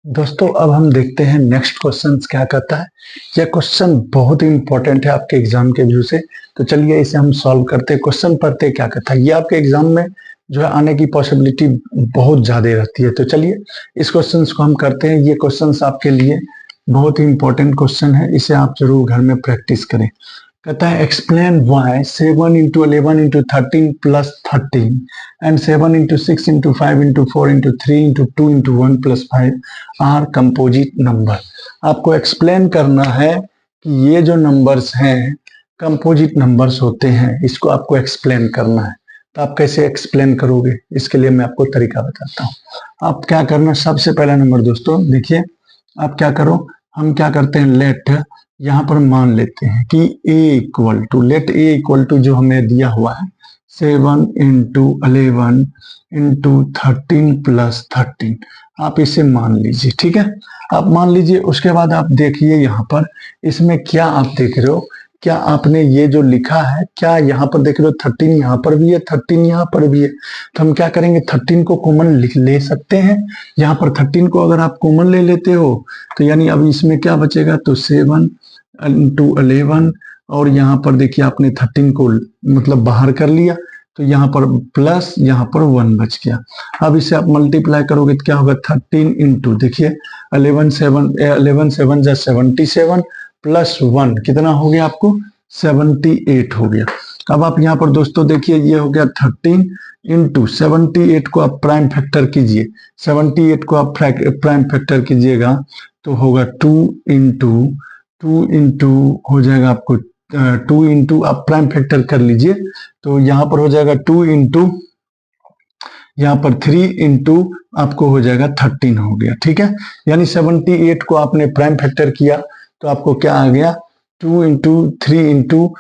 दोस्तों अब हम देखते हैं नेक्स्ट क्वेश्चन क्या कहता है। यह क्वेश्चन बहुत ही इंपॉर्टेंट है आपके एग्जाम के व्यू से। तो चलिए इसे हम सॉल्व करते हैं। क्वेश्चन पढ़ते क्या कहता है। ये आपके एग्जाम में जो है आने की पॉसिबिलिटी बहुत ज्यादा रहती है। तो चलिए इस क्वेश्चन को हम करते हैं। ये क्वेश्चन आपके लिए बहुत ही इंपॉर्टेंट क्वेश्चन है, इसे आप जरूर घर में प्रैक्टिस करें। कहता है explain why 7 into 11 into 13 plus 13 and 7 into 6 into 5 into 4 into 3 into 2 into 1 plus 5 are composite number. आपको एक्सप्लेन करना है कि ये जो नंबर्स हैं कंपोजिट नंबर्स होते हैं, इसको आपको एक्सप्लेन करना है। तो आप कैसे एक्सप्लेन करोगे, इसके लिए मैं आपको तरीका बताता हूँ। आप क्या करना, सबसे पहला नंबर दोस्तों देखिए, आप क्या करो, हम क्या करते हैं, लेट यहाँ पर मान लेते हैं कि लेट ए इक्वल टू जो हमें दिया हुआ है 7 into 11 into 13 plus 13, आप इसे मान लीजिए। ठीक है, आप मान लीजिए। उसके बाद आप देखिए यहाँ पर इसमें क्या आप देख रहे हो, क्या आपने ये जो लिखा है, क्या यहाँ पर देख रहे हो 13 यहाँ पर भी है, 13 यहाँ पर भी है। तो हम क्या करेंगे, 13 को कॉमन ले सकते हैं। यहाँ पर 13 को अगर आप कॉमन ले लेते हो तो यानी अब इसमें क्या बचेगा, तो 7 into 11 और यहाँ पर देखिए आपने 13 को मतलब बाहर कर लिया, तो यहाँ पर प्लस यहाँ पर 1 बच गया। अब इसे आप मल्टीप्लाई करोगे तो क्या होगा, 13 इंटू देखिए 11 7 जा 77 प्लस 1 कितना हो गया आपको, 78 हो गया। अब आप यहाँ पर दोस्तों देखिए ये हो गया 13 इंटू 78 को आप प्राइम फैक्टर कीजिए, 78 को आप प्राइम फैक्टर कीजिएगा तो होगा 2 इंटू हो जाएगा आपको 2 इंटू आप प्राइम फैक्टर कर लीजिए तो यहाँ पर हो जाएगा 2 इंटू यहाँ पर 3 इंटू आपको हो जाएगा 13 हो गया। ठीक है, यानी 78 को आपने प्राइम फैक्टर किया तो आपको क्या आ गया, 2 इंटू 3 इंटू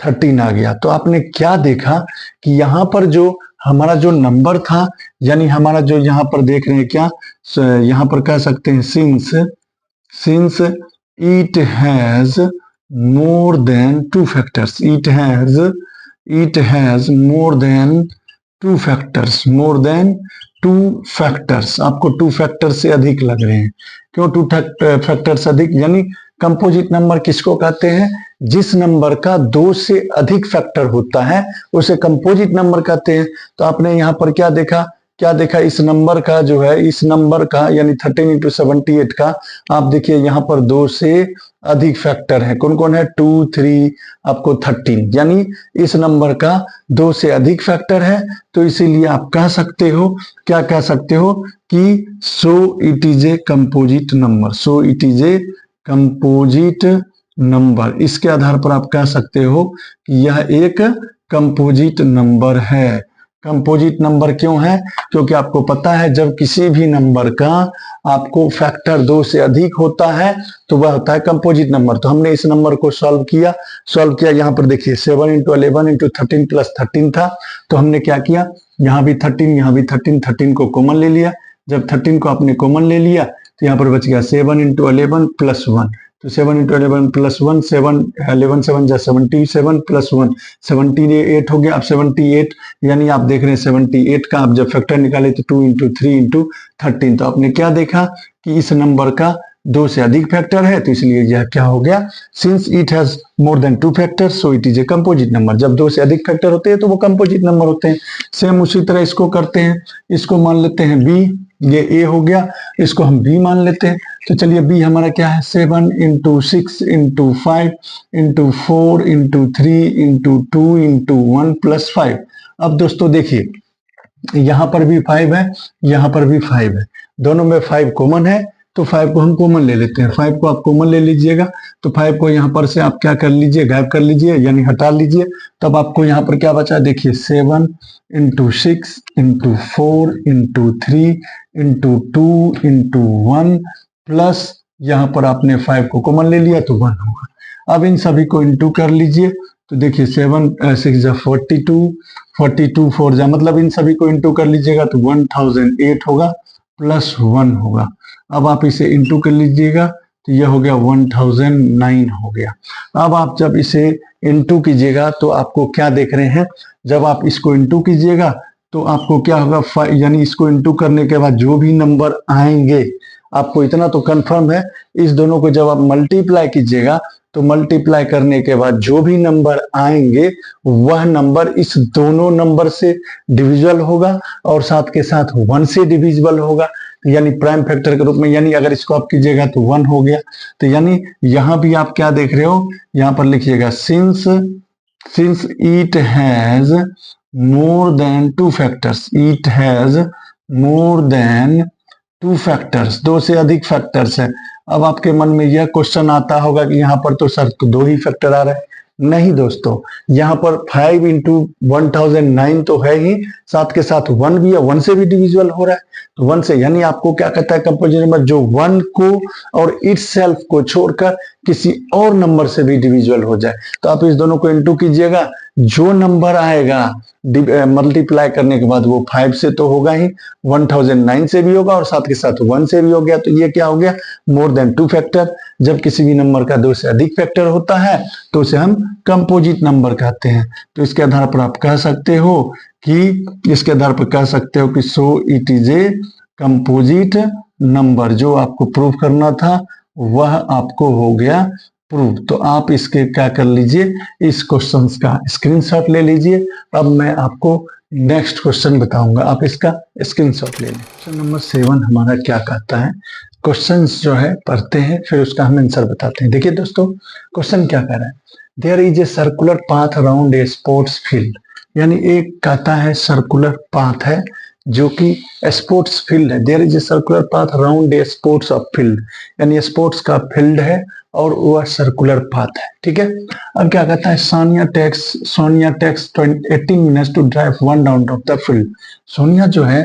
13 आ गया। तो आपने क्या देखा कि यहाँ पर जो हमारा जो नंबर था, यानी हमारा जो यहाँ पर देख रहे हैं क्या, यहाँ पर कह सकते हैं since it has more than two factors, it has more than two factors, आपको 2 फैक्टर से अधिक लग रहे हैं। क्यों 2 फैक्टर से अधिक, यानी कंपोजिट नंबर किसको कहते हैं, जिस नंबर का 2 से अधिक फैक्टर होता है उसे कंपोजिट नंबर कहते हैं। तो आपने यहाँ पर क्या देखा, इस नंबर का जो है, इस नंबर का यानी 13 इंटू 78 का आप देखिए यहाँ पर 2 से अधिक फैक्टर है। कौन कौन है, 2 3 आपको 13, यानी इस नंबर का 2 से अधिक फैक्टर है। तो इसीलिए आप कह सकते हो, क्या कह सकते हो कि so it is a composite number, so it is a composite number. इसके आधार पर आप कह सकते हो कि यह एक कंपोजिट नंबर है। कंपोजिट नंबर क्यों है, क्योंकि आपको पता है जब किसी भी नंबर का आपको फैक्टर 2 से अधिक होता है तो वह होता है कंपोजिट नंबर। तो हमने इस नंबर को सॉल्व किया, यहाँ पर देखिए 7 इंटू 11 इंटू 13 प्लस 13 था। तो हमने क्या किया, यहाँ भी 13 यहाँ भी 13 को कॉमन ले लिया। जब 13 को आपने कॉमन ले लिया तो यहाँ पर बच गया 7 इंटू 11 प्लस 1। तो 7 इंटू 11 प्लस 1, 11 7 जा 77 प्लस 1 78 हो गया। अब 78 यानी आप देख रहे हैं 78 का आप जब फैक्टर निकाले तो 2 इंटू 3 इंटू 13। तो आपने क्या देखा कि इस नंबर का 2 से अधिक फैक्टर है, तो इसलिए यह क्या हो गया, since it has more than 2 factors so it is a composite number. जब 2 से अधिक फैक्टर होते हैं तो वो कंपोजिट नंबर होते हैं। सेम उसी तरह इसको करते हैं, इसको मान लेते हैं बी, ये ए हो गया, इसको हम बी मान लेते हैं। तो चलिए बी हमारा क्या है, 7 into 6 into 5 into 4 into 3 into 2 into 1 plus 5। अब दोस्तों देखिए यहाँ पर भी 5 है, यहाँ पर भी 5 है, दोनों में 5 कॉमन है तो 5 को हम कॉमन ले लेते हैं। 5 को आप कॉमन ले लीजिएगा तो 5 को यहाँ पर से आप क्या कर लीजिए, गायब कर लीजिए यानी हटा लीजिए। तब आपको यहाँ पर क्या बचा, देखिए 7 into 6 into 4 into 3 into 2 into 1 plus यहाँ पर आपने 5 को कॉमन ले लिया तो 1 होगा। अब इन सभी को इंटू कर लीजिए तो देखिए 7 6 जा 42 4 जा, मतलब इन सभी को इंटू कर लीजिएगा तो 1008 होगा प्लस 1 होगा। अब आप इसे इंटू कर लीजिएगा तो यह हो गया 1009 हो गया। अब आप जब इसे इंटू कीजिएगा तो आपको क्या देख रहे हैं, जब आप इसको इंटू कीजिएगा तो आपको क्या होगा, यानी इसको इंटू करने के बाद जो भी नंबर आएंगे आपको इतना तो कंफर्म है। इस दोनों को जब आप मल्टीप्लाई कीजिएगा तो मल्टीप्लाई करने के बाद जो भी नंबर आएंगे वह नंबर इस दोनों नंबर से डिविजिबल होगा और साथ के साथ 1 से डिविजिबल होगा, यानी प्राइम फैक्टर के रूप में। यानी अगर इसको आप कीजिएगा तो 1 हो गया। तो यानी यहां भी आप क्या देख रहे हो, यहां पर लिखिएगा since it has more than 2 factors, it has more than 2 factors, 2 से अधिक फैक्टर्स है। अब आपके मन में यह क्वेश्चन आता होगा कि यहाँ पर तो सर 2 ही फैक्टर आ रहा है। नहीं दोस्तों, यहाँ पर 5 इंटू 1009 तो है ही, साथ के साथ 1 भी है, 1 से भी डिविजिबल हो रहा है। तो 1 से यानी आपको क्या कहता है कंपोजिट नंबर, जो 1 को और इटसेल्फ को छोड़कर किसी और नंबर से भी डिविजिबल हो जाए। तो आप इस दोनों को इंटू कीजिएगा, जो नंबर आएगा मल्टीप्लाई करने के बाद वो 5 से तो होगा ही, 1009 से भी होगा और साथ के साथ 1 से भी हो गया। तो ये क्या हो गया, मोर देन 2 फैक्टर। जब किसी भी नंबर का 2 से अधिक फैक्टर होता है तो उसे हम कंपोजिट नंबर कहते हैं। तो इसके आधार पर आप कह सकते हो कि so it is a composite number. जो आपको प्रूव करना था वह आपको हो गया प्रूव। तो आप इसके क्या कर लीजिए, इस क्वेश्चन का स्क्रीनशॉट ले लीजिए। अब मैं आपको नेक्स्ट क्वेश्चन बताऊंगा, आप इसका स्क्रीनशॉट ले लें। क्वेश्चन नंबर 7 हमारा क्या कहता है, क्वेश्चंस जो है पढ़ते हैं फिर उसका हम आंसर बताते हैं। देखिए दोस्तों, क्वेश्चन क्या कह रहा है, there is a circular path around a sports field. यानी एक कहता है सर्कुलर पाथ है जो कि स्पोर्ट्स फील्ड है। There is a circular path around a sports of field, यानी स्पोर्ट्स का फील्ड है और वह सर्कुलर पाथ है। ठीक है, अब क्या कहता है, Sonia takes 18 minutes to drive 1 round of the field. Sonia जो है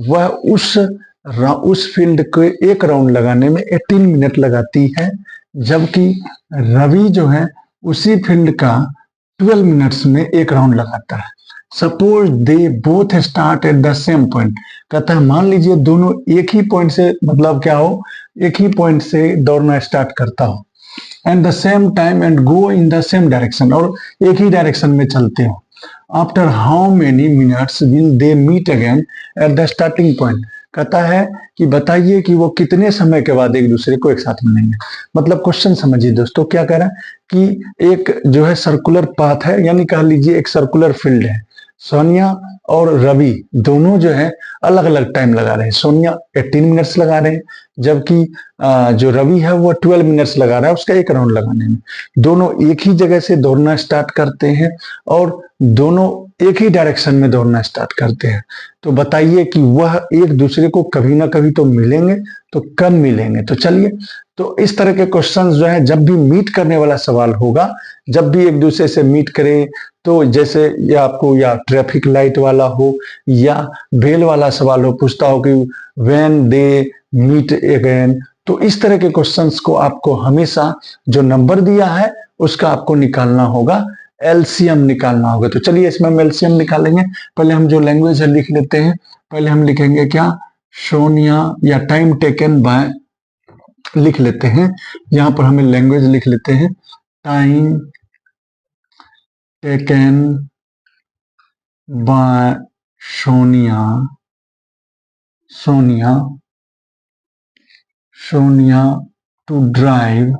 वह उस फील्ड को एक राउंड लगाने में 18 मिनट लगाती है, जबकि रवि जो है उसी फील्ड का 12 मिनट्स में एक राउंड लगाता है। Suppose they both start at the same point. कहता है मान लीजिए दोनों एक ही पॉइंट से, मतलब क्या हो, एक ही पॉइंट से दौड़ना स्टार्ट करता हो, and the same time and go in the same direction, और एक ही डायरेक्शन में चलते हो। After how many minutes will they meet again at the starting point. कहता है कि बताइए कि वो कितने समय के बाद एक दूसरे को एक साथ मिलेंगे। मतलब क्वेश्चन समझिए दोस्तों, क्या कह रहा है कि एक जो है सर्कुलर पाथ है, यानी कह लीजिए एक सर्कुलर फील्ड है। सोनिया और रवि दोनों जो है अलग अलग टाइम लगा रहे हैं। सोनिया 18 मिनट्स लगा रहे हैं, जबकि जो रवि है वो 12 मिनट्स लगा रहा है उसका एक राउंड लगाने में। दोनों एक ही जगह से दौड़ना स्टार्ट करते हैं और दोनों एक ही डायरेक्शन में दौड़ना स्टार्ट करते हैं। तो बताइए कि वह एक दूसरे को कभी ना कभी तो मिलेंगे, तो कब मिलेंगे। तो चलिए, तो इस तरह के क्वेश्चंस जो है जब भी मीट करने वाला सवाल होगा, जब भी एक दूसरे से मीट करें, तो जैसे ये आपको या ट्रैफिक लाइट वाला हो या बेल वाला सवाल हो, पूछता हो कि व्हेन दे मीट अगेन, तो इस तरह के क्वेश्चंस को आपको हमेशा जो नंबर दिया है उसका आपको निकालना होगा, एलसीएम निकालना होगा। तो चलिए इसमें हम एलसीएम निकालेंगे। पहले हम जो लैंग्वेज है लिख लेते हैं। पहले हम लिखेंगे क्या, सोनिया या टाइम टेकन बाय लिख लेते हैं। यहां पर हमें लैंग्वेज लिख लेते हैं, time taken by Sonia to drive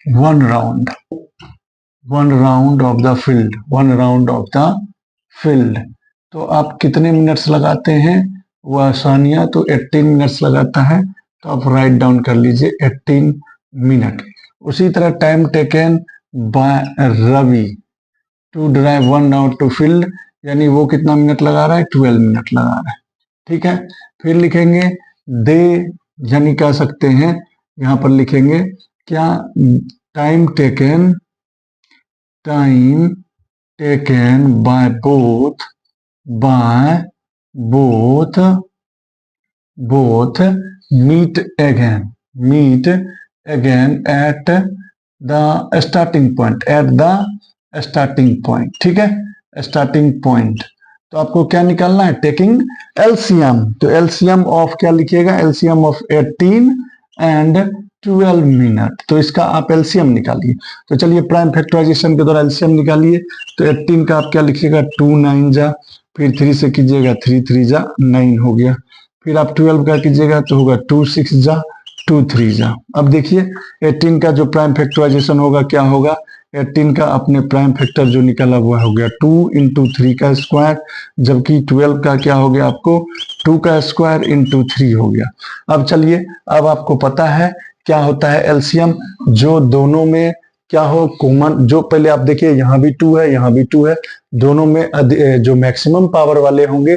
1 round of the field. तो आप कितने मिनट्स लगाते हैं, वह सोनिया तो 18 मिनट्स लगाता है, तो आप राइट डाउन कर लीजिए 18 मिनट। उसी तरह time taken by Ravi to drive 1 round to field, यानी वो कितना मिनट लगा रहा है, 12 मिनट लगा रहा है। ठीक है, फिर लिखेंगे दे, यानी कह सकते हैं यहां पर लिखेंगे क्या, time taken by both meet again at the starting point. ठीक है, स्टार्टिंग पॉइंट। तो आपको क्या निकालना है, टेकिंग एलसीएम। तो एलसीएम ऑफ क्या लिखिएगा, एलसीएम ऑफ 18 एंड 12 मिनट। तो इसका आप एलसीएम निकालिए। तो चलिए प्राइम फैक्टराइजेशन के द्वारा एलसीएम निकालिए। तो 18 का आप क्या लिखिएगा, 2 9 जा, फिर 3 से कीजिएगा, 3 3 जा 9 हो गया। फिर आप 12 का कीजिएगा तो होगा 2 6 जा 2 3 जा। अब देखिए 18 का जो प्राइम फैक्टराइजेशन होगा क्या होगा, 18 का अपने प्राइम फैक्टर जो निकला हुआ हो गया 2 इंटू 3 का स्क्वायर, जबकि 12 का क्या हो गया आपको 2 का स्क्वायर इंटू 3 हो गया। अब चलिए, अब आपको पता है क्या होता है एलसीएम, जो दोनों में क्या हो कॉमन, जो पहले आप देखिए यहाँ भी 2 है यहाँ भी 2 है, दोनों में जो मैक्सिमम पावर वाले होंगे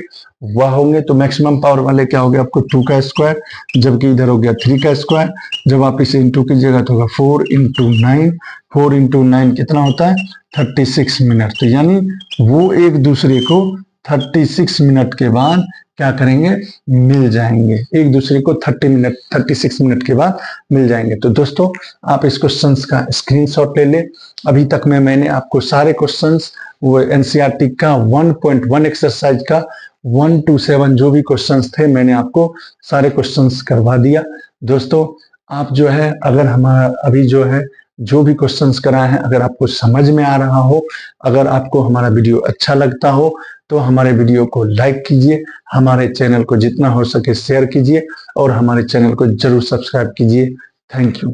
वह होंगे, तो मैक्सिमम पावर वाले क्या हो गया आपको 2 का स्क्वायर, जबकि इधर हो गया 3 का स्क्वायर। जब आप इसे इंटू कीजिएगा तो होगा 4 इंटू 9, 4 इंटू 9 कितना होता है 36 मिनट। तो यानी वो एक दूसरे को 36 मिनट के बाद क्या करेंगे, मिल जाएंगे, एक दूसरे को 36 मिनट के बाद मिल जाएंगे। तो दोस्तों आप इस क्वेश्चंस का स्क्रीनशॉट ले लें। अभी तक मैंने आपको सारे क्वेश्चंस वो एनसीईआरटी का 1.1 एक्सरसाइज का 1 to 7 जो भी क्वेश्चंस थे मैंने आपको सारे क्वेश्चंस करवा दिया। दोस्तों आप जो है अगर हमारा अभी जो है जो भी क्वेश्चंस कराए हैं अगर आपको समझ में आ रहा हो, अगर आपको हमारा वीडियो अच्छा लगता हो तो हमारे वीडियो को लाइक कीजिए, हमारे चैनल को जितना हो सके शेयर कीजिए और हमारे चैनल को जरूर सब्सक्राइब कीजिए। Thank you.